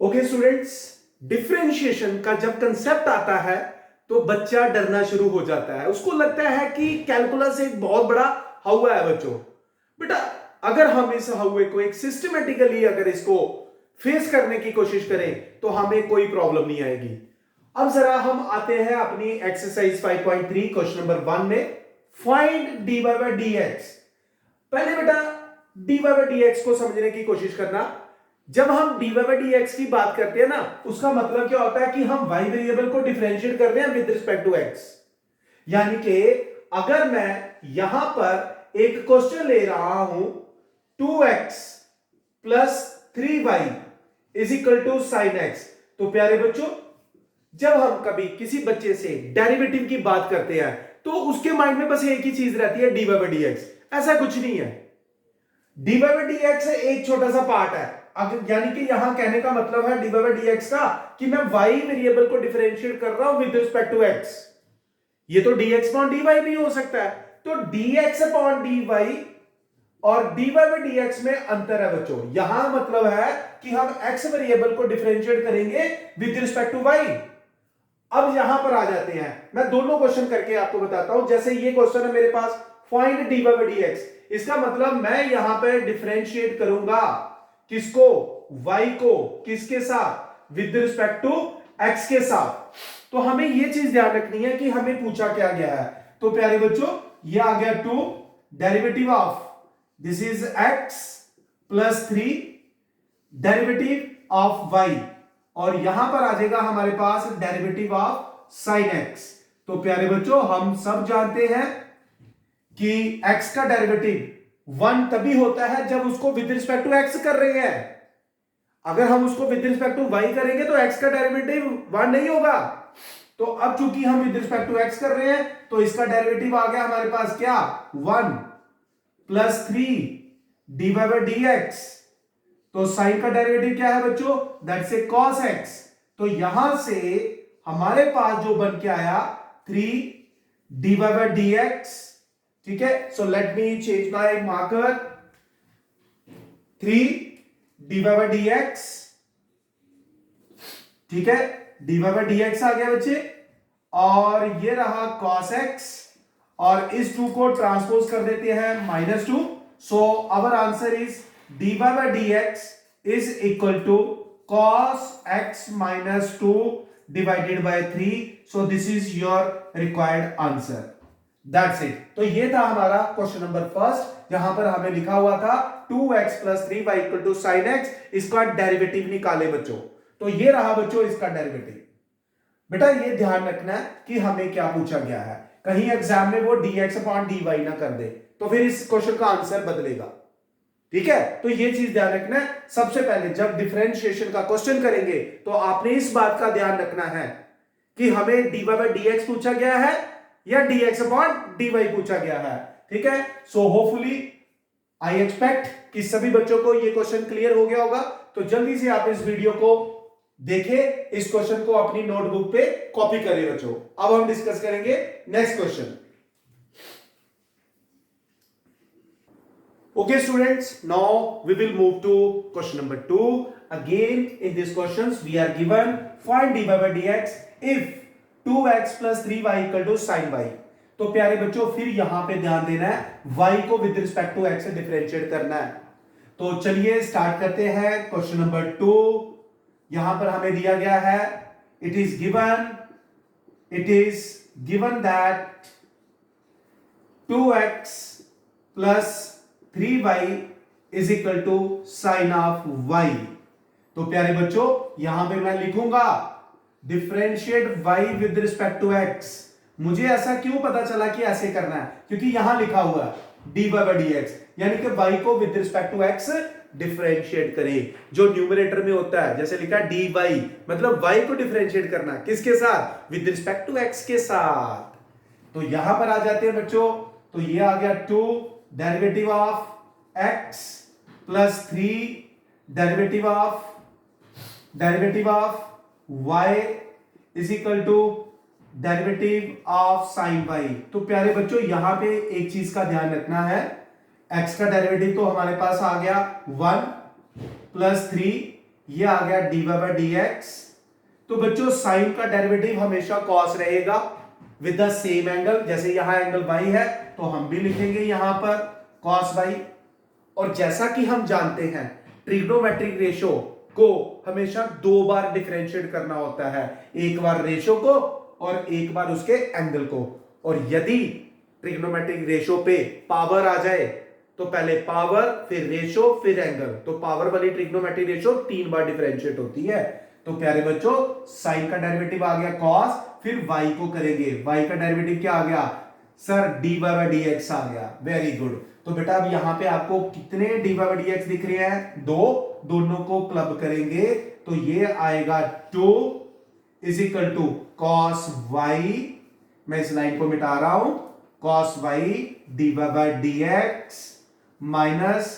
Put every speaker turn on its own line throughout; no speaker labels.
Okay students, differentiation का जब concept आता है तो बच्चा डरना शुरू हो जाता है। उसको लगता है कि कैलकुलस एक बहुत बड़ा हवा है बच्चों। बेटा, अगर हम इस हवे को एक सिस्टमेटिकली अगर इसको फेस करने की कोशिश करें तो हमें कोई प्रॉब्लम नहीं आएगी। अब जरा हम आते हैं अपनी एक्सरसाइज 5.3 क्वेश्चन नंबर 1 में। Find dy bye dx। पहले बेटा dy बाय dx को समझने की कोशिश करना। जब हम dy बाय dx की बात करते हैं ना, उसका मतलब क्या होता है कि हम y वेरिएबल को डिफरेंशिएट कर रहे हैं विद रिस्पेक्ट टू x। यानी कि अगर मैं यहां पर एक क्वेश्चन ले रहा हूं 2x plus 3y is equal to sine x, तो प्यारे बच्चों जब हम कभी किसी बच्चे से डेरिवेटिव की बात करते हैं तो उसके माइंड में बस एक ही चीज रहती है dy बाय dx। ऐसा कुछ नहीं है। dy बाय dx एक छोटा सा पार्ट है। यानी कि यहां कहने का मतलब है dy बाय dx का कि मैं y वेरिएबल को डिफरेंशिएट कर रहा हूं विद रिस्पेक्ट टू x। ये तो dx अपॉन dy भी हो सकता है। तो dx अपॉन dy और dy बाय dx में अंतर है बच्चों। यहां मतलब है कि हम x वेरिएबल को डिफरेंशिएट करेंगे विद रिस्पेक्ट टू y। अब यहां पर आ जाते हैं, मैं दोनों क्वेश्चन करके आपको बताता हूं। जैसे ये क्वेश्चन है मेरे पास, फाइंड dy बाय dx। इसका मतलब मैं यहां पे डिफरेंशिएट करूंगा किसको, y को, किसके साथ, विद रिस्पेक्ट टू x के साथ। तो हमें यह चीज ध्यान रखनी है कि हमें पूछा क्या गया है। तो प्यारे बच्चों ये आ गया 2 derivative of this is x plus 3 derivative of y, और यहां पर आ जाएगा हमारे पास डेरिवेटिव ऑफ साइन x। तो प्यारे बच्चों हम सब जानते हैं कि x का डेरिवेटिव 1 तभी होता है जब उसको विद रिस्पेक्ट टू x कर रहे हैं। अगर हम उसको विद रिस्पेक्ट टू y करेंगे तो x का डेरिवेटिव 1 नहीं होगा। तो अब चूंकि हम विद रिस्पेक्ट टू x कर रहे हैं तो इसका डेरिवेटिव आ गया हमारे पास क्या, 1 प्लस 3 dy बाय dx। तो साइन का डेरिवेटिव क्या है बच्चों, दैट्स ए cos x। तो यहां से हमारे पास जो बन के आया 3 dy बाय dx। ठीक है, so let me change my marker. 3 dy bye dx। ठीक है, dy बाय dx आ गया बच्चे, और ये रहा cos x, और इस 2 को ट्रांसपोज कर देते हैं -2। So our answer is dy bye dx is equal to cos x minus 2 divided by 3। so this is your required answer, that's it। तो ये था हमारा क्वेश्चन नंबर फर्स्ट, जहां पर हमें लिखा हुआ था 2x plus 3y equal to sine x। इसका डेरिवेटिव निकाले बच्चों। तो ये रहा बच्चों इसका डेरिवेटिव। बेटा ये ध्यान रखना है कि हमें क्या पूछा गया है, कहीं एग्जाम में वो dx अपॉन dy ना कर दे तो फिर इस क्वेश्चन का आंसर बदलेगा। ठीक है, तो ये चीज ध्यान रखना है। सबसे पहले जब डिफरेंशिएशन का क्वेश्चन करेंगे तो आपने इस बात का ध्यान रखना है कि हमें dy बाय dx पूछा गया है या dx अपॉन dy पूछा गया है। ठीक है, सो होपफुली आई एक्सपेक्ट कि सभी बच्चों को ये क्वेश्चन क्लियर हो गया होगा। तो जल्दी से आप इस वीडियो को देखें, इस क्वेश्चन को अपनी नोटबुक पे कॉपी करें बच्चों। अब हम डिस्कस करेंगे next question. Okay students, now we will move to question number 2. Again in these questions we are given find dy by dx if 2x plus 3y equal to sin y। तो प्यारे बच्चों फिर यहां पे ध्यान देना है, y को विद रिस्पेक्ट टू x से डिफरेंशिएट करना है। तो चलिए स्टार्ट करते हैं क्वेश्चन नंबर 2। यहां पर हमें दिया गया है it is given that 2x plus 3y is equal to sine of y। तो प्यारे बच्चों यहां पे मैं लिखूंगा differentiate y with respect to x। मुझे ऐसा क्यों पता चला कि ऐसे करना है, क्योंकि यहां लिखा हुआ है dy बाय dx, यानी कि y को with respect to x differentiate करें। जो न्यूमरेटर में होता है जैसे लिखा dy, मतलब y को डिफरेंशिएट करना किसके साथ, विद रिस्पेक्ट टू x के साथ। तो यहां पर आ जाते हैं बच्चों। तो ये आ गया 2 derivative of x plus 3 derivative of y is equal to derivative of sine y। तो प्यारे बच्चों यहां पे एक चीज का ध्यान रखना है, x का डेरिवेटिव तो हमारे पास आ गया 1 प्लस 3, ये आ गया dy बाय dx। तो बच्चों साइन का डेरिवेटिव हमेशा cos रहेगा विद द सेम एंगल। जैसे यहां एंगल y है तो हम भी लिखेंगे यहां पर cos y। और जैसा कि हम जानते हैं ट्रिग्नोमेट्रिक रेशो को हमेशा दो बार डिफरेंशिएट करना होता है, एक बार रेशो को और एक बार उसके एंगल को। और यदि ट्रिग्नोमेट्रिक रेशो पे पावर आ जाए तो पहले पावर फिर रेशो फिर एंगल, तो पावर वाली ट्रिग्नोमेट्रिक रेशो 3 बार डिफरेंशिएट होती है। तो प्यारे बच्चों साइन का डेरिवेटिव आ गया cos, फिर y को करेंगे, y का डेरिवेटिव क्या आ गया सर dy बाय dx आ गया। Very good. तो बेटा अब यहां पे आपको कितने dy बाय dx दिख रहे हैं, दो, दोनों को क्लब करेंगे तो ये आएगा 2 is equal to cos y, मैं इस लाइन को मिटा रहा हूं, cos y dy bye dx minus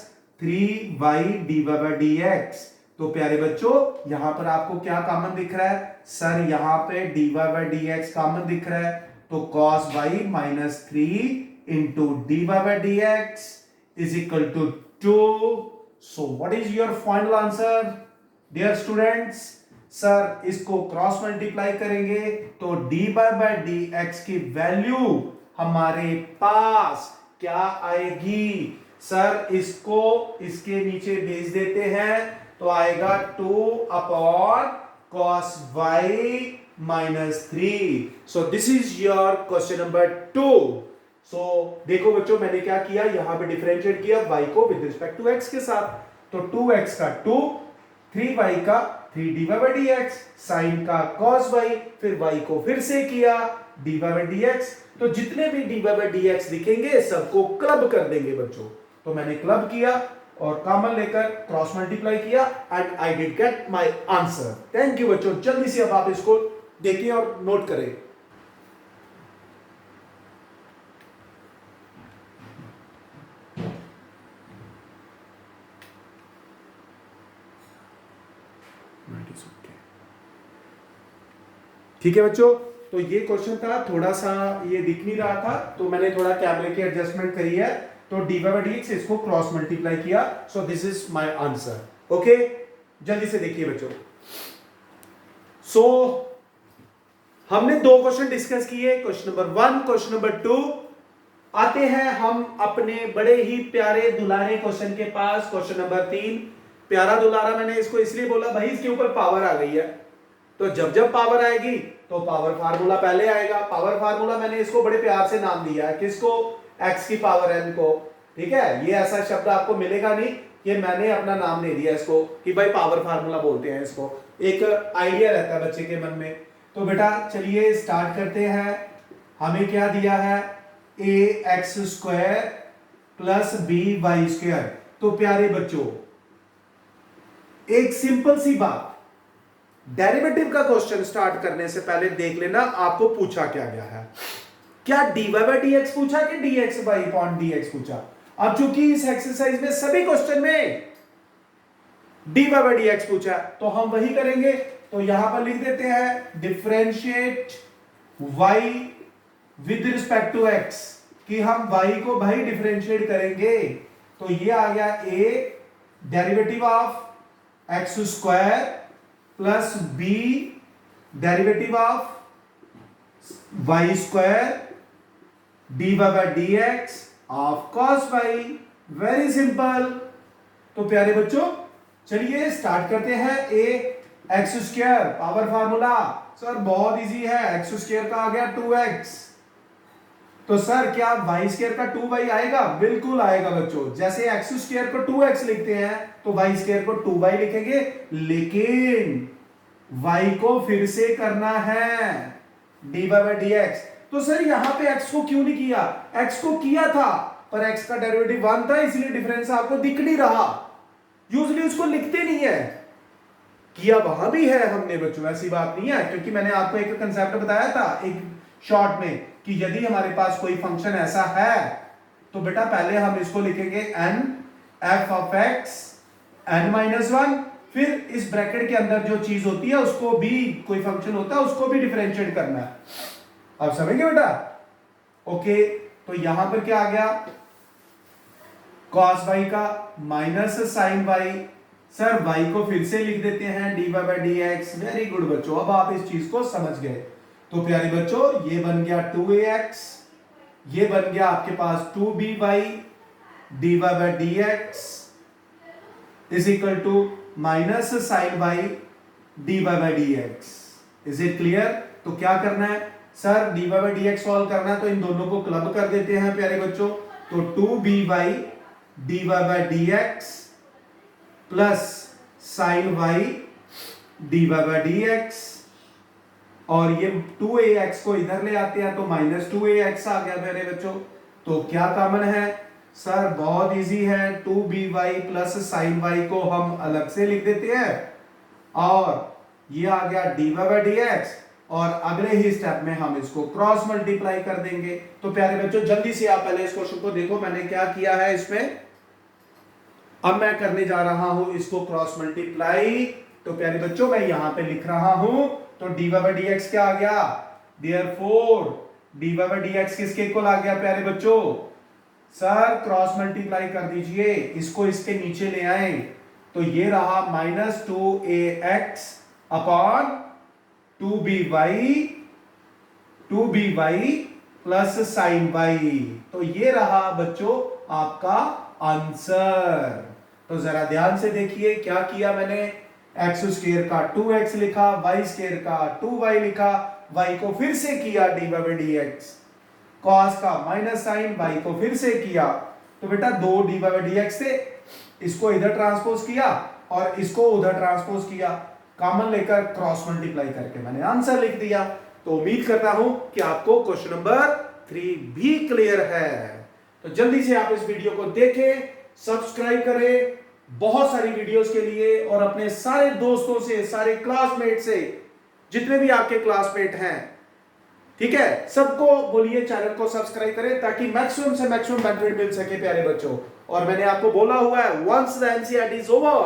3y dy bye dx। तो प्यारे बच्चों यहां पर आपको क्या कॉमन दिख रहा है सर, यहां पे dy बाय dx कॉमन दिख रहा है, तो cos y minus 3 into dy bye dx is equal to 2। So what is your final answer dear students? Sir इसको क्रॉस मल्टीप्लाई करेंगे तो dy बाय dx की वैल्यू हमारे पास क्या आएगी सर, इसको इसके नीचे भेज देते हैं तो आएगा 2 upon cos y minus 3। So this is your question number 2। सो देखो बच्चों मैंने क्या किया, यहां पे डिफरेंशिएट किया y को विद रिस्पेक्ट टू x के साथ, तो 2x का 2, 3y का 3 dy बाय dx, sin का cos y, फिर y को फिर से किया dy बाय dx। तो जितने भी dy बाय dx दिखेंगे सबको क्लब कर देंगे बच्चों। तो मैंने क्लब किया और कॉमन लेकर क्रॉस मल्टीप्लाई किया and I did get my answer. Thank you बच्चों। जल्दी से अब आप इसको देखिए और नोट करें। ठीक है बच्चों, तो ये क्वेश्चन था, थोड़ा सा ये दिख नहीं रहा था तो मैंने थोड़ा कैमरे की एडजस्टमेंट करी है, तो dy बाय dx इसको क्रॉस मल्टीप्लाई किया। सो this is my answer. Okay जल्दी से देखिए बच्चों। सो हमने दो क्वेश्चन डिस्कस किए, क्वेश्चन नंबर 1, क्वेश्चन नंबर 2। आते हैं हम अपने बड़े ही प्यारे दुलारे क्वेश्चन के पास, क्वेश्चन नंबर 3। प्यारा दुलारा मैंने इसको इसलिए बोला भाई इसके ऊपर पावर आ गई है, तो जब जब पावर आएगी तो पावर फार्मूला पहले आएगा। पावर फार्मूला मैंने इसको बड़े प्यार से नाम दिया है, किसको, x की पावर n को। ठीक है, ये ऐसा शब्द आपको मिलेगा नहीं, ये मैंने अपना नाम नहीं दिया इसको कि भाई पावर फार्मूला बोलते हैं इसको, एक आइडिया रहता है बच्चे के मन में। तो बेटा चलिए स्टार्ट करते हैं। हमें क्या दिया है, ax² प्लस by²। तो प्यारे बच्चों एक सिंपल सी बात, डेरिवेटिव का क्वेश्चन स्टार्ट करने से पहले देख लेना आपको पूछा क्या गया है। क्या dy बाय dx पूछा कि dx बाय dx पूछा? अब चूंकि इस एक्सरसाइज में सभी क्वेश्चन में dy बाय dx पूछा तो हम वही करेंगे। तो यहां पर लिख देते हैं differentiate y with respect to x, कि हम y को भाई डिफरेंशिएट करेंगे। तो ये आ गया a derivative of x² plus b derivative of y² dy bye dx of cos y। Very simple. तो प्यारे बच्चों चलिए स्टार्ट करते हैं। x² पावर फार्मूला सर बहुत इजी है, x² का आ गया 2x, तो सर क्या y² का 2y आएगा? बिल्कुल आएगा बच्चों। जैसे x² को 2x लिखते हैं तो y² को 2y लिखेंगे, लेकिन y को फिर से करना है dy बाय dx। तो सर यहां पे x को क्यों नहीं किया? x को किया था पर x का डेरिवेटिव 1 था, इसलिए डिफरेंस आपको दिख नहीं रहा। यूजुअली उसको लिखते नहीं है, किया वहां भी है हमने बच्चों, ऐसी बात नहीं है। क्योंकि मैंने आपको एक कंसेप्ट बताया था एक शॉर्ट में कि यदि हमारे पास कोई फंक्शन ऐसा है तो बेटा पहले हम इसको लिखेंगे n f of x n-1, फिर इस ब्रैकेट के अंदर जो चीज होती है उसको भी, कोई फंक्शन होता है उसको भी डिफरेंशिएट करना है। अब समझेंगे बेटा? ओके, तो यहां पर क्या आ गया, cos y का minus sin y, sir y को फिर से लिख देते हैं dy by d x. Very good बच्चों, अब आप इस चीज को समझ गए। तो प्यारे बच्चों ये बन गया 2ax, ये बन गया आपके पास 2by dy by d x is equal to minus sine by dy by d x. Is it clear? तो क्या करना है sir, dy by d x solve करना है तो इन दोनों को क्लब कर देते हैं प्यारे बच्चों। तो 2b by dy by d x plus sign y dy by d x, और ये 2ax को इधर ले आते हैं तो माइनस 2ax आ गया मेरे बच्चों। तो क्या कॉमन है सर? बहुत इजी है, 2by प्लस साइन y को हम अलग से लिख देते हैं और ये आ गया dy बाई डी एक्स, और अगले ही स्टेप में हम इसको क्रॉस मल्टीप्लाई कर देंगे। तो प्यारे बच्चों जल्दी से आप पहले इस क्वेश्चन को देखो, मैंने क्या किया है इसमें। अब मैं करने जा रहा हूं इसको क्रॉस मल्टीप्लाई। तो प्यारे बच्चों मैं यहां पे लिख रहा हूं, तो dy बाई डी एक्स क्या आ गया? Therefore dy by d x किसके इक्वल आ गया प्यारे बच्चों? सर क्रॉस मल्टीप्लाई कर दीजिए, इसको इसके नीचे ले आए तो ये रहा minus 2ax upon 2by plus sign y। तो ये रहा बच्चों आपका आंसर। तो जरा ध्यान से देखिए क्या किया मैंने। एक्स स्क्वायर का 2x लिखा, वाई स्क्वायर का 2y लिखा, y को फिर से किया dy by d x, cos का माइनस साइन y को फिर से किया। तो बेटा दो dy बाई डी एक्स थे, इसको इधर ट्रांसपोज किया और इसको उधर ट्रांसपोज किया, कॉमन लेकर क्रॉस मल्टीप्लाई करके मैंने आंसर लिख दिया। तो उम्मीद करता हूं कि आपको क्वेश्चन नंबर 3 भी क्लियर है। तो जल्दी से आप इस वीडियो को देखें, सब्सक्राइब करें बहुत सारी वीडियोस के लिए, और अपने सारे दोस्तों से, सारे क्लासमेट से, जितने भी आपके क्लासमेट हैं, ठीक है, सबको बोलिए चैनल को सब्सक्राइब करें ताकि मैक्सिमम से मैक्सिमम बेनिफिट मिल सके प्यारे बच्चों। और मैंने आपको बोला हुआ है once the NCERT is over,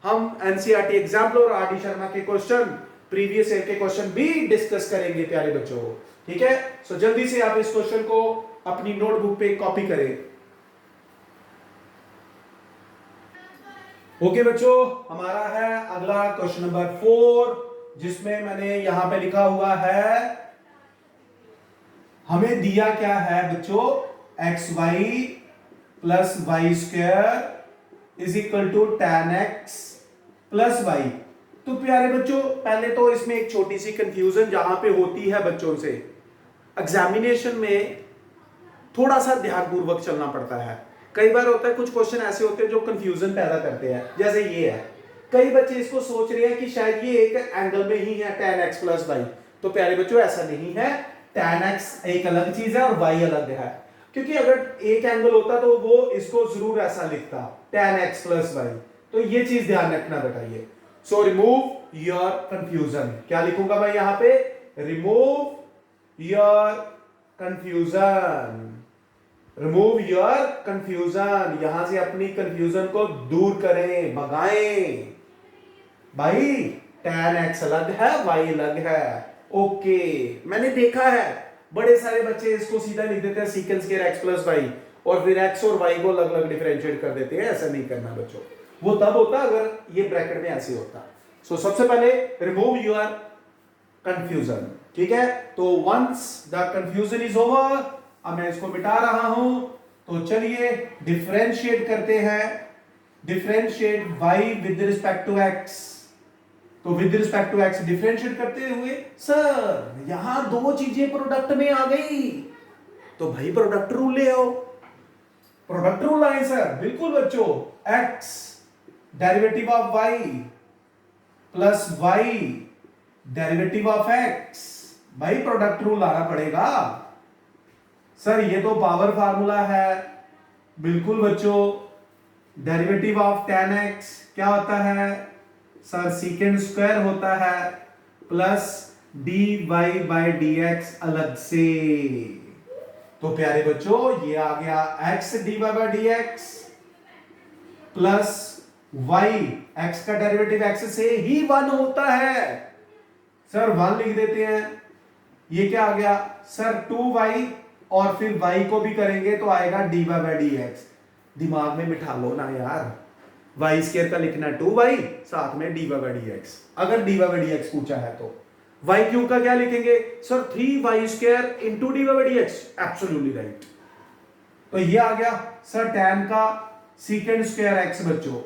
हम एनसीईआरटी एग्जाम्पल और आर डी शर्मा के क्वेश्चन, प्रीवियस ईयर के क्वेश्चन भी डिस्कस करेंगे प्यारे बच्चों, ठीक है। सो जल्दी से आप इस क्वेश्चन को अपनी नोटबुक पे कॉपी करें। ओके बच्चों, हमारा है अगला क्वेश्चन नंबर 4, जिसमें मैंने यहां पे लिखा हुआ है, हमें दिया क्या है बच्चों, x y plus y square is equal to tan x plus y. तो प्यारे बच्चों पहले तो इसमें एक छोटी सी कंफ्यूजन जहां पे होती है बच्चों से, एग्जामिनेशन में थोड़ा सा ध्यानपूर्वक चलना पड़ता है। कई बार होता है कुछ क्वेश्चन ऐसे होते हैं जो कंफ्यूजन पैदा करते हैं, जैसे ये है, कई बच्चे इसको सोच रहे हैं कि शायद ये एक एंगल में ही है tan x प्लस वाई। तो प्यारे बच्चों ऐसा नहीं है, tan x एक अलग चीज है और y अलग है, क्योंकि अगर एक एंगल होता तो वो इसको जरूर ऐसा लिखता tan x प्लस वाई। तो ये चीज ध्यान रखना बेटा। ये सो रिमूव योर कंफ्यूजन, क्या लिखूंगा मैं यहां पे, remove your confusion, remove your confusion, यहां से अपनी कंफ्यूजन को दूर करें, भगाएं। भाई tan x अलग है, y अलग है, ओके। मैंने देखा है बड़े सारे बच्चे इसको सीधा लिख देते हैं secant square x plus y, और फिर x और y को अलग अलग डिफरेंशिएट कर देते हैं। ऐसा नहीं करना बच्चों, वो तब होता अगर ये ब्रैकेट में ऐसे होता। सो सबसे पहले रिमूव योर कंफ्यूजन, ठीक है। तो once the confusion is over, अब मैं इसको मिटा रहा हूं। तो चलिए डिफरेंशिएट करते हैं, differentiate y with respect to x। तो with respect to x differentiate करते हुए, सर यहां दो चीजें प्रोडक्ट में आ गई, तो भाई प्रोडक्ट रूल ले आओ। प्रोडक्ट रूल आए सर, बिल्कुल बच्चों, x derivative of y plus y derivative of x, भाई प्रोडक्ट रूल लाना पड़ेगा। सर ये तो पावर फार्मूला है, बिल्कुल बच्चों, डेरिवेटिव ऑफ tan x क्या होता है सर, सीकेंट स्क्वायर होता है, प्लस dy बाई dx अलग से। तो प्यारे बच्चों ये आ गया x dy by dx plus y, x का डेरिवेटिव x से ही 1 होता है, सर 1 लिख देते हैं। ये क्या आ गया सर 2y, और फिर y को भी करेंगे तो आएगा dy बाई dx। दिमाग में बिठा लो ना यार, वाई स्केयर का लिखना है 2y, साथ में dy बाई dx। अगर dy बाई dx पूछा है तो वाई क्यूब का क्या लिखेंगे sir 3y square into dy by dx, absolutely right. तो ये आ गया सर tan का सीकेंड स्क्वायर x बच्चों,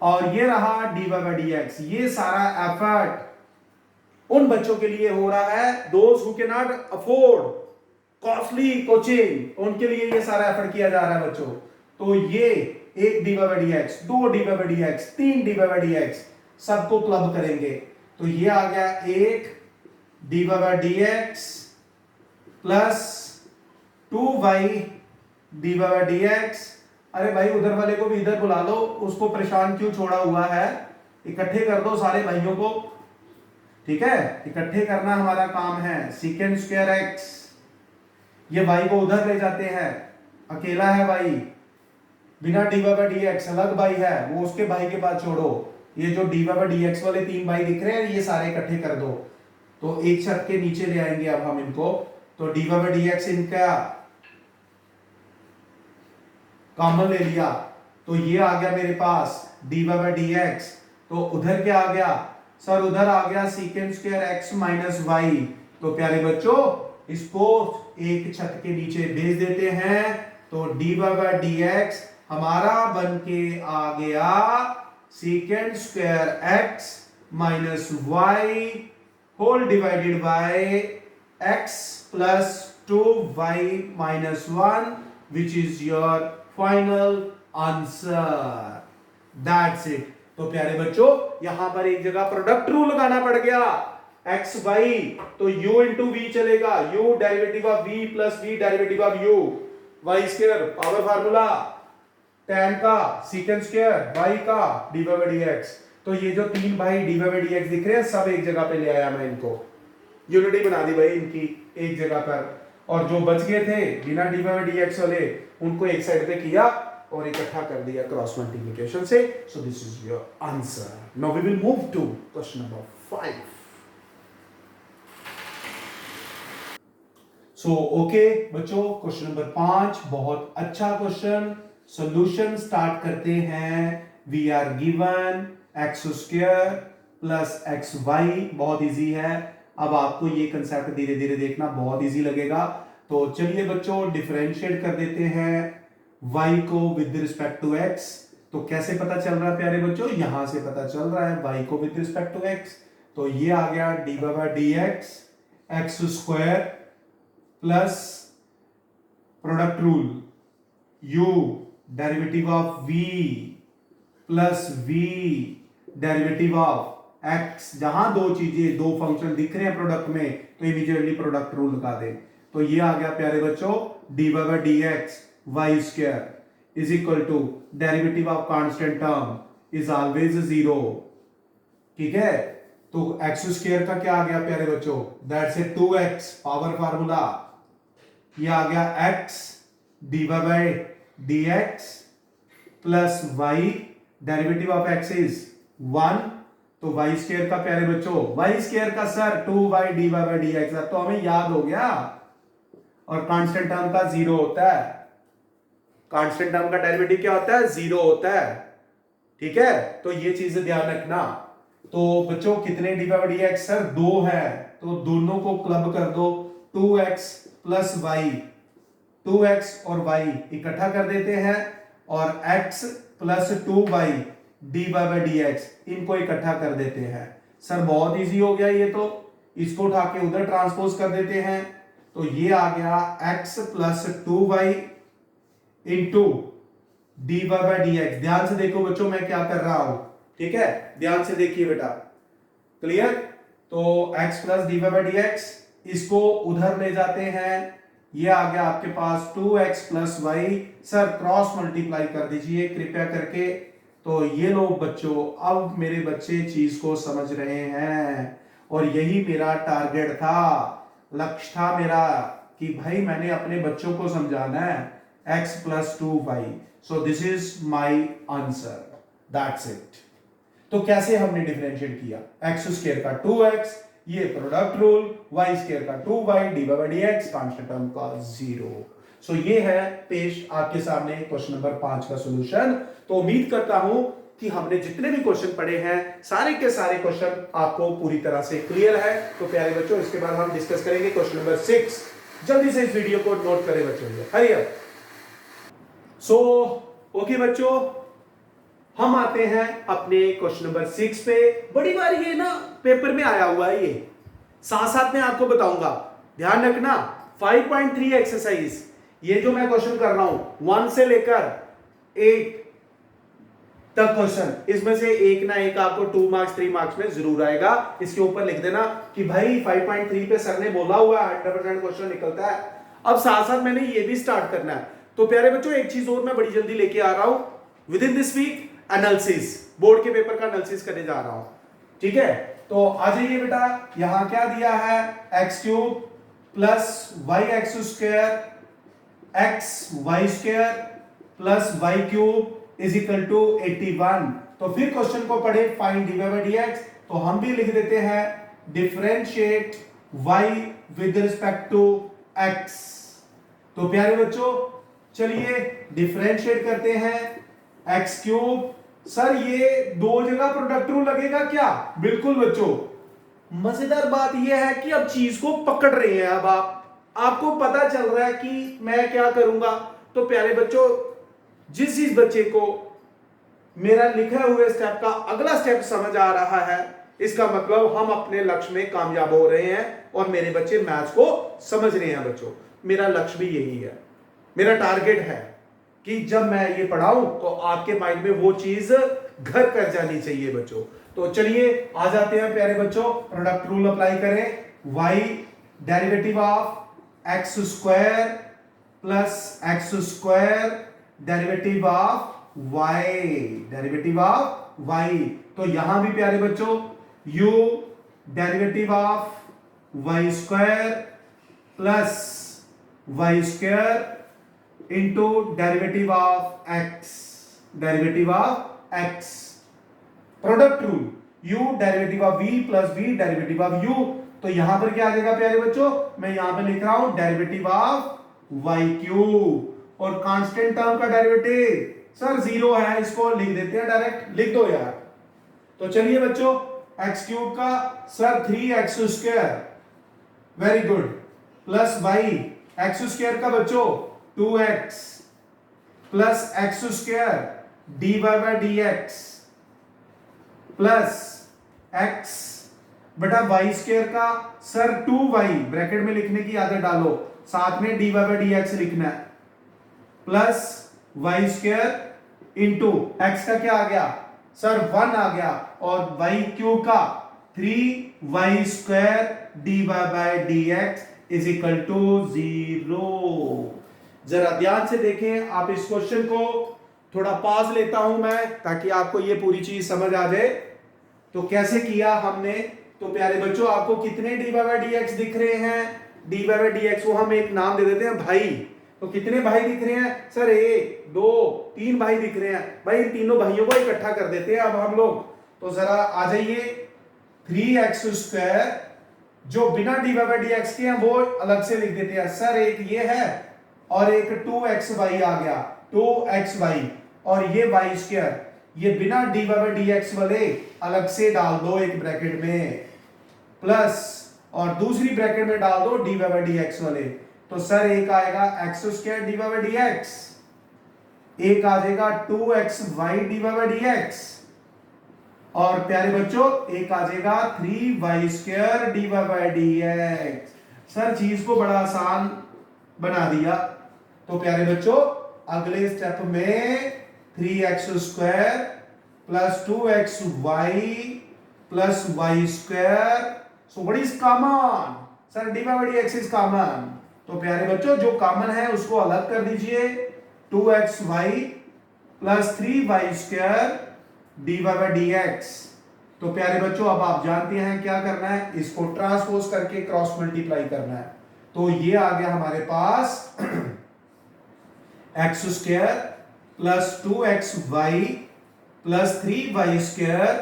और ये रहा dy बाई dx। ये सारा एफर्ट उन बच्चों के लिए हो रहा है those who can not afford costly coaching, उनके लिए ये सारा एफर्ट किया जा रहा है बच्चों। तो ये एक dy by dx, 2 dy by dx, 3 dy by dx सबको क्लब करेंगे। तो ये आ गया एक dy by dx plus 2y dy by dx। अरे भाई उधर वाले को भी इधर बुला लो, उसको परेशान क्यों छोड़ा हुआ है, इकट्ठे कर दो सारे भाइयों को, ठीक है, इकट्ठे करना हमारा काम है। सीकेंड स्क्वायर x, ये y को उधर ले जाते हैं, अकेला है y, बिना dy बाई dx, अलग भाई है वो, उसके भाई के पास छोड़ो। ये जो dy बाई dx वाले 3 भाई दिख रहे हैं ये सारे इकट्ठे कर दो। तो एक छत के नीचे ले आएंगे अब हम इनको। तो dy बाई dx इनका कॉमन ले लिया, तो ये आ गया मेरे पास dy बाई dx। तो उधर क्या आ गया सर, उधर आ गया secant square x minus y. तो प्यारे बच्चों इसको एक छत के नीचे भेज देते हैं। तो dy बाई dx हमारा बन के आ गया secant square x minus y whole divided by x plus 2y minus 1 which is your final answer. That's it. तो प्यारे बच्चों यहां पर एक जगह प्रोडक्ट रूल लगाना पड़ गया, x y, तो u इंटू वी चलेगा, u derivative of v plus v derivative of u, y square power formula tan का सीकेंड स्क्वायर y का dy बाई dx। तो ये जो 3 भाई dy बाई dx दिख रहे हैं सब एक जगह पे ले आया मैं, इनको यूनिटी बना दी भाई इनकी एक जगह पर, और जो बच गए थे बिना dy बाई dx वाले उनको एक साइड पे किया और इकट्ठा कर दिया क्रॉस मल्टीप्लिकेशन से। So this is your answer. Now we will move to question number 5। So okay बच्चों, क्वेश्चन नंबर 5 बहुत अच्छा क्वेश्चन। सॉल्यूशन स्टार्ट करते हैं। We are given x square plus x y, बहुत इजी है। अब आपको ये कंसेप्ट धीरे धीरे देखना बहुत इजी लगेगा। तो चलिए बच्चों डिफरेंशिएट कर देते हैं y को विद रिस्पेक्ट टू x। तो कैसे पता चल रहा है प्यारे बच्चों, यहां से पता चल रहा है y को विद रिस्पेक्ट टू x। तो ये आ गया dy by dx x square plus product rule u derivative of v plus v derivative of x। जहां दो चीजें दो फंक्शन दिख रहे हैं प्रोडक्ट में तो इमीडिएटली प्रोडक्ट रूल लगा दें। तो ये आ गया प्यारे बच्चों dy by dx y square is equal to derivative of constant term is always 0, ठीक है। तो एक्स स्क्वायर का क्या आ गया प्यारे बच्चों, दैट्स 2x पावर फार्मूला। ये आ गया x dy by dx plus y derivative of x is 1। तो y स्क्वायर का प्यारे बच्चों, y स्क्वायर का सर 2y dy बाई dx, अब तो हमें याद हो गया। और कांस्टेंट टर्म का 0 होता है, कांस्टेंट टर्म का डेरिवेटिव क्या होता है, 0 होता है, ठीक है। तो ये चीज ध्यान रखना। तो बच्चों कितने dy बाई dx सर, 2 है, तो दोनों को क्लब कर दो, 2x प्लस y, 2x और y इकट्ठा कर देते हैं, और x plus 2y dy by dx इनको इकट्ठा कर देते हैं। सर बहुत इजी हो गया ये, तो इसको उठा के उधर ट्रांसपोज कर देते हैं। तो ये आ गया x plus 2y into dy by dx। ध्यान से देखो बच्चों मैं क्या कर रहा हूं, ठीक है, ध्यान से देखिए बेटा, क्लियर। तो x plus dy by dx इसको उधर ले जाते हैं, ये आ गया आपके पास 2x प्लस वाई। सर क्रॉस मल्टीप्लाई कर दीजिए कृपया करके। तो ये लो बच्चों, अब मेरे बच्चे चीज को समझ रहे हैं, और यही मेरा टारगेट था, लक्ष्य था मेरा, कि भाई मैंने अपने बच्चों को समझाना है x plus 2y। So this is my answer, that's it. तो कैसे हमने डिफरेंशिएट किया, एक्स स्क्वायर का 2x, ये प्रोडक्ट रूल, y स्क्वायर का 2y dy by dx, constant term का 0। सो ये है पेश आपके सामने क्वेश्चन नंबर 5 का सॉल्यूशन। तो उम्मीद करता हूं कि हमने जितने भी क्वेश्चन पढ़े हैं सारे के सारे क्वेश्चन आपको पूरी तरह से क्लियर है। तो प्यारे बच्चों, इसके बाद हम डिस्कस करेंगे क्वेश्चन नंबर 6। जल्दी से इस वीडियो को नोट करें बच्चों, हरी अप। सो ओके बच्चों, हम आते हैं अपने क्वेश्चन नंबर 6 पे। बड़ी बार ये ना पेपर में आया हुआ है, ये साथ साथ में आपको बताऊंगा, ध्यान रखना। 5.3 एक्सरसाइज, ये जो मैं क्वेश्चन कर रहा हूं 1 से लेकर 8 तक क्वेश्चन, इसमें से एक ना एक आपको 2 मार्क्स 3 मार्क्स में जरूर आएगा। इसके ऊपर लिख देना कि भाई 5.3 पे सर ने बोला हुआ 100% क्वेश्चन निकलता है। अब साथ साथ मैंने ये भी स्टार्ट करना है। तो प्यारे बच्चों, एक चीज और मैं बड़ी जल्दी लेके आ रहा हूं, with in this week analysis, board के पेपर का एनालिसिस करने जा रहा हूं, ठीक है। तो आ जाइए बेटा, यहां क्या दिया है, x cube plus y x square x y square plus y cube is equal to 81। तो फिर क्वेश्चन को पढ़े, फाइंड dy बाय dx। तो हम भी लिख देते हैं differentiate y with respect to x। तो प्यारे बच्चों, चलिए डिफरेंशिएट करते हैं। एक्स क्यूब, सर ये दो जगह प्रोडक्ट रूल लगेगा क्या? बिल्कुल बच्चों। मजेदार बात यह है कि अब चीज को पकड़ रहे हैं, अब आपको पता चल रहा है कि मैं क्या करूंगा। तो प्यारे बच्चों, जिस बच्चे को मेरा लिखा हुए स्टेप का अगला स्टेप समझ आ रहा है, इसका मतलब हम अपने लक्ष्य में कामयाब हो रहे हैं और मेरे बच्चे मैथ्स को समझ रहे हैं। बच्चों, मेरा लक्ष्य भी यही है, मेरा टारगेट है कि जब मैं ये पढ़ाऊं तो आपके माइंड में वो चीज घर कर जानी चाहिए बच्चों। तो चलिए आ जाते हैं प्यारे बच्चों, प्रोडक्ट रूल अप्लाई करें। y derivative of x square plus x square derivative of y, derivative of y। तो यहां भी प्यारे बच्चों u derivative of y square plus y square into derivative of x, derivative of x। Product rule, u derivative of v plus v derivative of u। तो यहां पर क्या आ जाएगा प्यारे बच्चों, मैं यहां पर लिख रहा हूं डेरिवेटिव ऑफ y क्यूब, और कांस्टेंट टर्म का डेरिवेटिव सर 0 है, इसको लिख देते हैं डायरेक्ट, लिख दो यार। तो चलिए बच्चों, x क्यूब का सर 3x square, very good, plus y x square का बच्चों 2x plus x square dy bye dx plus x बटा y स्क्वायर का सर 2y, ब्रैकेट में लिखने की आदत डालो, साथ में dy बाय dx लिखना है, plus y square into x का क्या आ गया सर 1 आ गया, और y क्यूब का 3y square dy bye dx is equal to 0। जरा ध्यान से देखें आप इस क्वेश्चन को, थोड़ा पॉज लेता हूं मैं ताकि आपको ये पूरी चीज समझ आ जाए। तो कैसे किया हमने, तो प्यारे बच्चों आपको कितने dy बाय dx दिख रहे हैं, dy बाय dx को हम एक नाम दे देते हैं भाई। तो कितने भाई दिख रहे हैं सर, 1 2 3 भाई दिख रहे हैं, भाई इन तीनों भाइयों को इकट्ठा कर देते हैं अब हम लोग। तो जरा आ जाइए, 3x स्क्वायर जो बिना dy बाय dx के हैं वो अलग से लिख देते हैं सर, एक ये है और एक 2xy आ गया, 2xy, और ये y स्क्वायर, ये बिना dy बाय dx वाले अलग से डाल दो एक ब्रैकेट में, प्लस और दूसरी ब्रैकेट में डाल दो dy बाय dx वाले। तो सर एक आएगा x square dy bye dx, एक आ जाएगा 2xy dy बाय dx, और प्यारे बच्चों एक आ जाएगा 3y square dy bye dx। सर चीज को बड़ा आसान बना दिया। तो प्यारे बच्चों अगले स्टेप में 3x square plus 2xy plus y square, so what is common सर, dy bye dx is common. तो प्यारे बच्चों जो कॉमन है उसको अलग कर दीजिए, 2xy plus 3y square dy bye dx। तो प्यारे बच्चों अब आप जानते हैं क्या करना है, इसको ट्रांसपोज करके क्रॉस मल्टीप्लाई करना है। तो ये आ गया हमारे पास x square plus 2xy plus 3y square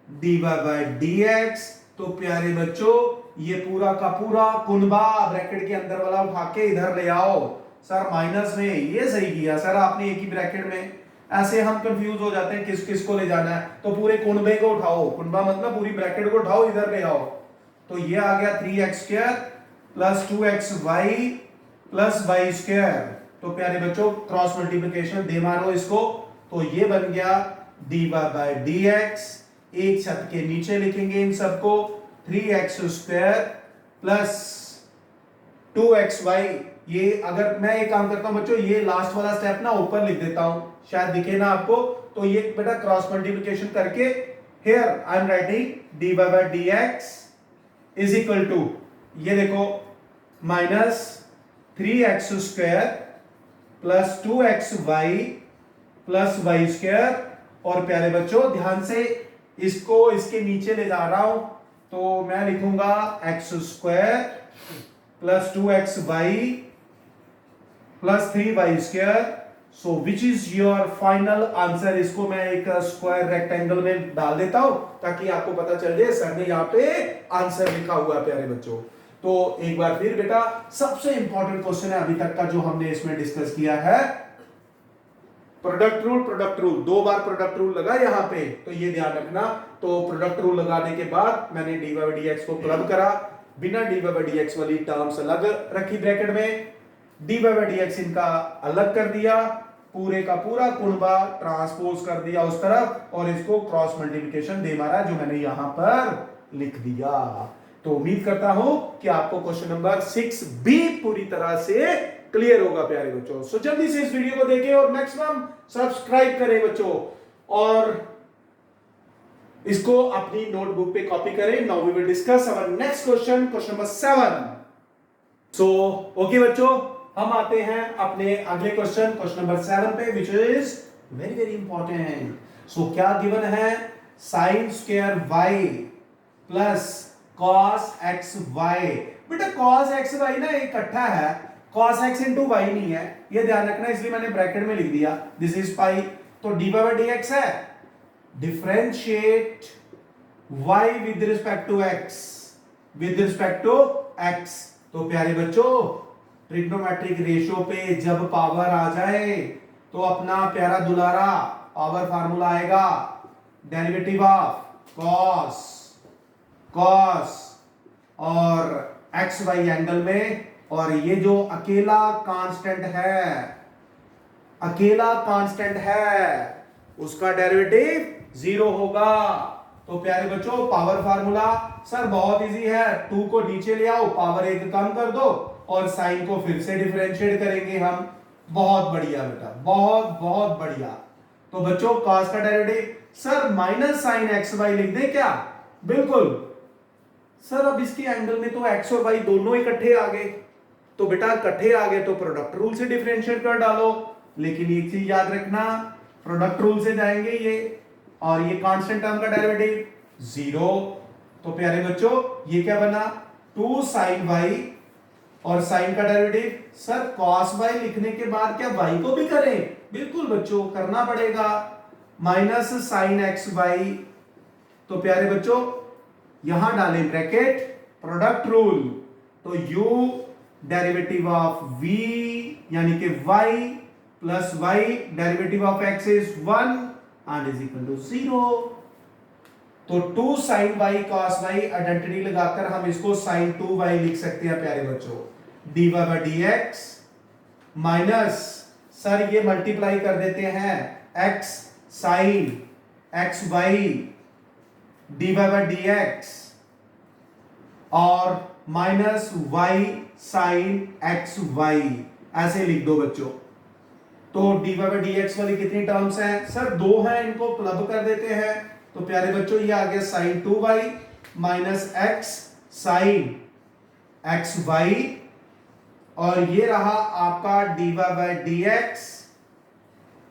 dy bye dx। तो प्यारे बच्चों ये पूरा का पूरा कुनबा ब्रैकेट के अंदर वाला उठा के इधर ले आओ, सर माइनस में, ये सही किया सर आपने एक ही ब्रैकेट में। ऐसे हम कंफ्यूज हो जाते हैं किस किस को ले जाना है। तो पूरे कुनबे को उठाओ, कुनबा मतलब पूरी ब्रैकेट को उठाओ, इधर ले आओ। तो ये आ गया 3x² plus 2xy plus y square. तो प्यारे बच्चों क्रॉस मल्टीप्लिकेशन दे मारो इसको, तो ये बन गया dy/dx। एक छत के नीचे लिखेंगे इन सबको, 3x² प्लस 2xy। ये अगर मैं एक काम करता हूं बच्चों, ये लास्ट वाला स्टेप ना ऊपर लिख देता हूं, शायद दिखे ना आपको। तो ये बेटा क्रॉस मल्टीप्लिकेशन करके here I am writing dy/dx is equal to, ये देखो minus 3x² plus 2xy plus y square. और प्यारे बच्चों ध्यान से इसको इसके नीचे ले जा रहा हूं, तो मैं लिखूंगा x² plus 2xy plus 3y square. So which is your final answer. इसको मैं एक स्क्वायर रेक्टेंगल में डाल देता हूं ताकि आपको पता चल जाए सर ने यहाँ पे आंसर लिखा हुआ है प्यारे बच्चों। तो एक बार फिर बेटा सबसे इंपॉर्टेंट क्वेश्चन है अभी तक का जो हमने इसमें डिस्कस किया है, प्रोडक्ट रूल। 2 बार प्रोडक्ट रूल लगा यहाँ पे, तो ये ध्यान रखना। तो प्रोडक्ट रूल लगाने के बाद मैंने dy/dx को क्लब करा, बिना dy/dx वाली टर्म्स अलग रखी ब्रैकेट में, dy/dx इनका अलग कर दिया, पूरे का पूरा कुनबा ट्रांसपोज कर दिया उस तरफ, और इसको क्रॉस मल्टीप्लिकेशन दे मारा जो मैंने यहां पर लिख दिया। तो उम्मीद करता हूं कि आपको क्वेश्चन नंबर 6B पूरी तरह से क्लियर होगा प्यारे बच्चों। सो जल्दी से इस वीडियो को देखें और मैक्सिमम सब्सक्राइब करें बच्चों, और इसको अपनी नोटबुक पे कॉपी करें। Now we will discuss our next question, question number 7। So okay बच्चों, हम आते हैं अपने अगले क्वेश्चन, क्वेश्चन नंबर 7 पे, which is very very important. So क्या गिवन है, sin square y plus cos xy। बेटा cos xy ना इकट्ठा है, cos x into y नहीं है, ये ध्यान रखना, इसलिए मैंने ब्रैकेट में लिख दिया दिस इज पाई। तो dy/dx है, differentiate y with respect to x, with respect to x। तो प्यारे बच्चों ट्रिग्नोमेट्रिक रेशियो पे जब पावर आ जाए तो अपना प्यारा दुलारा पावर फार्मूला आएगा, डेरिवेटिव ऑफ cos और xy एंगल में, और ये जो अकेला कांस्टेंट है उसका डेरिवेटिव 0 होगा। तो प्यारे बच्चों पावर फार्मूला सर बहुत इजी है, 2 को नीचे ले आओ, पावर 1 कम कर दो, और साइन को फिर से डिफरेंशिएट करेंगे हम। बहुत बढ़िया बेटा, बहुत बहुत बढ़िया। तो बच्चों cos का डेरिवेटिव सर माइनस साइन xy लिख दे क्या? बिल्कुल सर, अब इसके एंगल में तो x और y दोनों इकट्ठे आ गए, तो बेटा इकट्ठे आ गए तो प्रोडक्ट रूल से डिफरेंशिएट कर डालो। लेकिन एक चीज याद रखना, प्रोडक्ट रूल से जाएंगे ये, और ये कांस्टेंट टर्म का डेरिवेटिव 0। तो प्यारे बच्चों ये क्या बना, 2 sin y, और साइन का डेरिवेटिव सर cos y लिखने के बाद क्या y को भी करें? बिल्कुल बच्चों करना पड़ेगा, माइनस साइन xy। तो प्यारे बच्चों यहां डालें ब्रैकेट, प्रोडक्ट रूल, तो u डेरिवेटिव ऑफ v यानी कि y plus y derivative of x is 1 and is equal to 0। तो 2 sin y cos y identity लगाकर हम इसको sin 2y लिख सकते हैं प्यारे बच्चों, dy/dx माइनस सर ये मल्टीप्लाई कर देते हैं x sin xy dy/dx, और माइनस y sin xy, ऐसे लिख दो बच्चों। तो dy/dx वाली कितनी टर्म्स हैं सर? 2 हैं, इनको क्लब कर देते हैं। तो प्यारे बच्चों ये आ गया sin 2y minus x sin xy, और ये रहा आपका dy/dx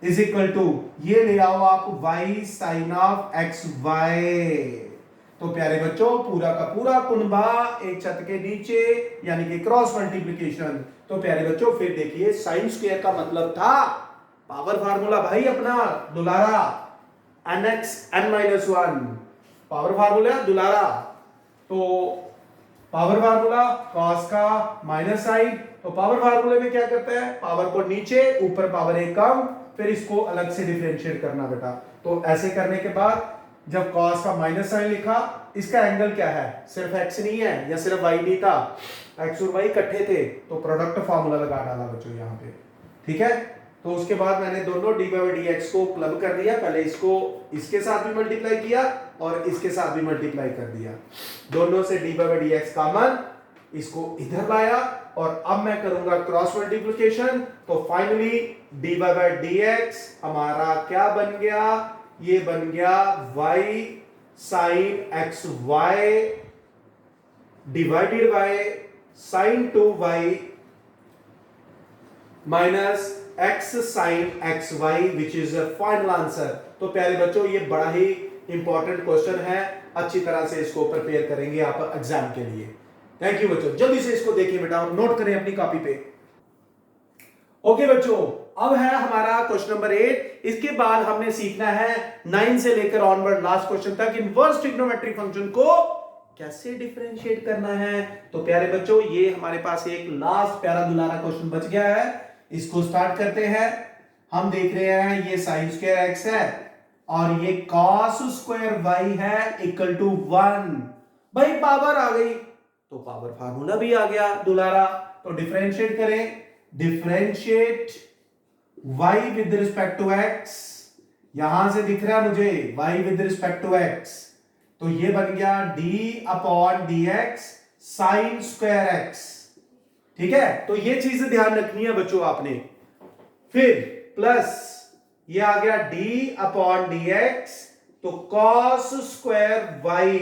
इज इक्वल टू, ये ले आओ आप y sin ऑफ xy। तो प्यारे बच्चों पूरा का पूरा कुनबा एक छत के नीचे यानी कि क्रॉस मल्टीप्लिकेशन। तो प्यारे बच्चों फिर देखिए साइन स्क्वायर का मतलब था पावर फार्मूला भाई अपना दुलारा, nx n-1 पावर फार्मूला दुलारा। तो पावर फार्मूला cos का माइनस साइन तो पावर फार्मूले में क्या करता है, पावर को नीचे, ऊपर पावर एक कम, फिर इसको अलग से डिफरेंशिएट करना बेटा। तो ऐसे करने के बाद जब कॉस का माइनस साइन लिखा, इसका एंगल क्या है, सिर्फ एक्स नहीं है या सिर्फ वाई नहीं था, एक्स और वाई इकट्ठे थे, तो प्रोडक्ट फार्मूला लगा डाला बच्चों यहाँ पे, ठीक है। तो उसके बाद मैंने दोनों डी बाई डी एक्स को क्लब कर दिया, पहले इसको इसके साथ भी मल्टीप्लाई किया और इसके साथ भी मल्टीप्लाई कर दिया, दोनों से d by d x common, इसको इधर लाया और अब मैं करूंगा क्रॉस मल्टीप्लिकेशन। तो finally d by d x हमारा क्या बन गया, ये बन गया y sine x y divided by sine 2y minus x sine x y which is the final answer. तो प्यारे बच्चों ये बड़ा ही इंपॉर्टेंट क्वेश्चन है, अच्छी तरह से इसको प्रिपेयर करेंगे आप एग्जाम के लिए। थैंक यू बच्चों, जल्दी से इसको देखिए बेटा, नोट करें अपनी कॉपी पे। ओके बच्चों, अब है हमारा क्वेश्चन नंबर 8। इसके बाद हमने सीखना है 9 से लेकर ऑनवर्ड लास्ट क्वेश्चन तक इनवर्स ट्रिग्नोमेट्रिक फंक्शन को कैसे डिफरेंशिएट करना है। तो प्यारे बच्चों ये हमारे पास एक लास्ट प्यारा दुलारा क्वेश्चन बच गया है, इसको स्टार्ट करते हैं। हम देख रहे हैं ये साइन स्क्वायर एक्स है और ये कॉस स्क्वायर वाई है इक्वल टू 1। भाई पावर आ गई तो पावर फार्मूला भी आ गया दुलारा, तो डिफरेंशिएट करें, differentiate y with respect to x, यहां से दिख रहा है मुझे y with respect to x, तो ये बन गया d upon dx sine square x, ठीक है। तो ये चीज ध्यान रखनी है बच्चों आपने। फिर प्लस ये आ गया d अपॉन dx, तो cos स्क्वायर y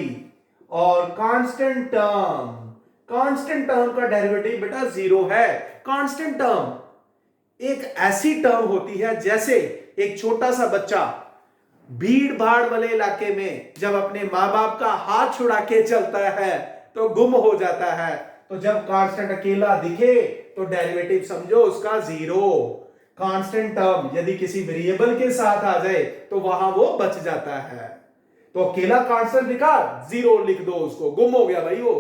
और कांस्टेंट टर्म, कांस्टेंट टर्म का डेरिवेटिव बेटा 0 है। कांस्टेंट टर्म एक ऐसी टर्म होती है जैसे एक छोटा सा बच्चा भीड़ भाड़ वाले इलाके में जब अपने मां बाप का हाथ छुड़ा के चलता है तो गुम हो जाता है, तो जब कांस्टेंट अकेला दिखे तो डेरिवेटिव समझो उसका 0। कांस्टेंट टर्म यदि किसी वेरिएबल के साथ आ जाए तो वहां वो बच जाता है, तो अकेला कांस्टेंट दिखा 0 लिख दो उसको, गुम हो गया भाई वो,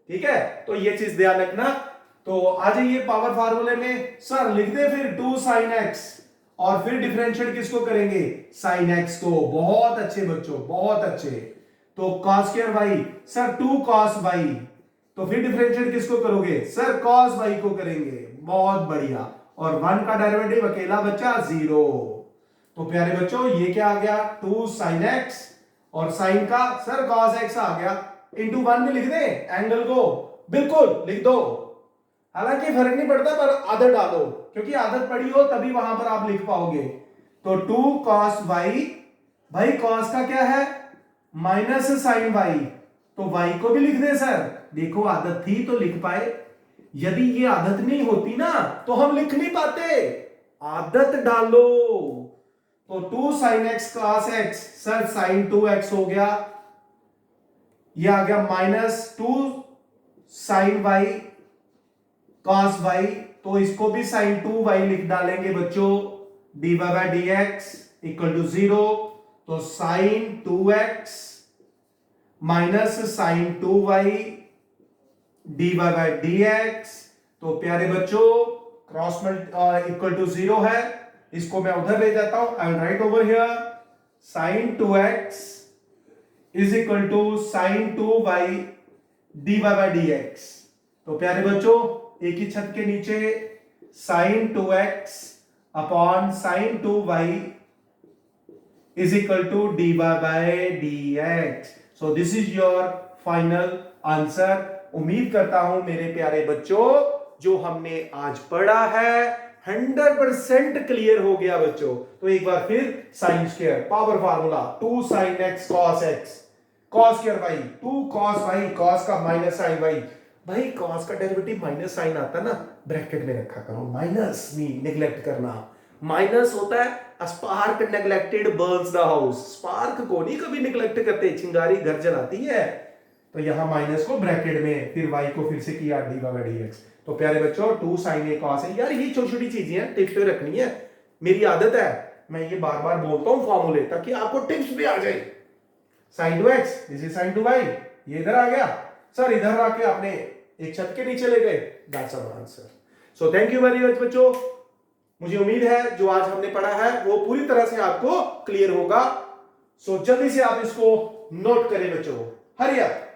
ठीक है। तो ये चीज ध्यान रखना। तो आ जाइए पावर फार्मूले में, सर लिख दे फिर 2 साइन एक्स और फिर डिफरेंशिएट किसको करेंगे, साइन एक्स को। बहुत अच्छे बच्चों बहुत अच्छे। तो cos स्क्वायर वाई, सर 2 cos वाई, तो फिर डिफरेंशिएट किसको करोगे, सर cos वाई को करेंगे। बहुत बढ़िया, और 1 का डेरिवेटिव अकेला बच्चा 0। तो प्यारे बच्चों ये क्या आ गया 2 साइन एक्स और साइन का सर cos x आ गया, इंटू 1 में लिख दे एंगल को, बिल्कुल लिख दो, हालांकि फर्क नहीं पड़ता पर आदत डालो, क्योंकि आदत पड़ी हो तभी वहां पर आप लिख पाओगे। तो 2 cos y, भाई cos का क्या है माइनस साइन y, तो y को भी लिख दे सर, देखो आदत थी तो लिख पाए, यदि ये आदत नहीं होती ना तो हम लिख नहीं पाते, आदत डालो। तो 2 sin x cos x, sir sin 2x हो गया, ये आ गया minus 2 sin y cos y, तो इसको भी sin 2y लिख डालेंगे बच्चों, dy bye dx equal to 0, तो sin 2x minus sin 2y dy bye dx। तो प्यारे बच्चों क्रॉस इक्वल टू 0 है, इसको मैं उधर ले जाता हूं, I will write over here sin 2x is equal to sin 2y dy bye dx। तो प्यारे बच्चों एक ही छत के नीचे sin 2x upon sin 2y is equal to dy by dx। So this is your final answer। उम्मीद करता हूं मेरे प्यारे बच्चों जो हमने आज पढ़ा है 100% क्लियर हो गया बच्चों। तो एक बार फिर sine square power formula 2 sin x cos x cos square y 2 cos y cos का माइनस साइन y, भाई cos का डेरिवेटिव माइनस साइन आता ना ब्रैकेट में रखा करो, माइनस नहीं नेग्लेक्ट करना, माइनस होता है spark neglected Burns the house, spark को नहीं कभी नेग्लेक्ट करते, चिंगारी घर जलाती है, तो यहां माइनस को ब्रैकेट में, फिर y को फिर से किया dy बाय dx। तो प्यारे बच्चों 2 sin a cos a, यार ये छोटी छोटी चीजें हैं टिप्स पे रखनी है, मेरी आदत है मैं ये बार बार बोलता हूं फॉर्मूले ताकि आपको टिप्स भी आ जाए। sin 2x this is sin 2y, ये इधर आ गया सर, इधर आके आपने एक छत के नीचे ले गए, that's our answer. So thank you very much बच्चों। मुझे उम्मीद है जो आज हमने पढ़ा है वो पूरी तरह से आपको क्लियर होगा। सो जल्दी से आप इसको नोट करें बच्चों, हरी अप।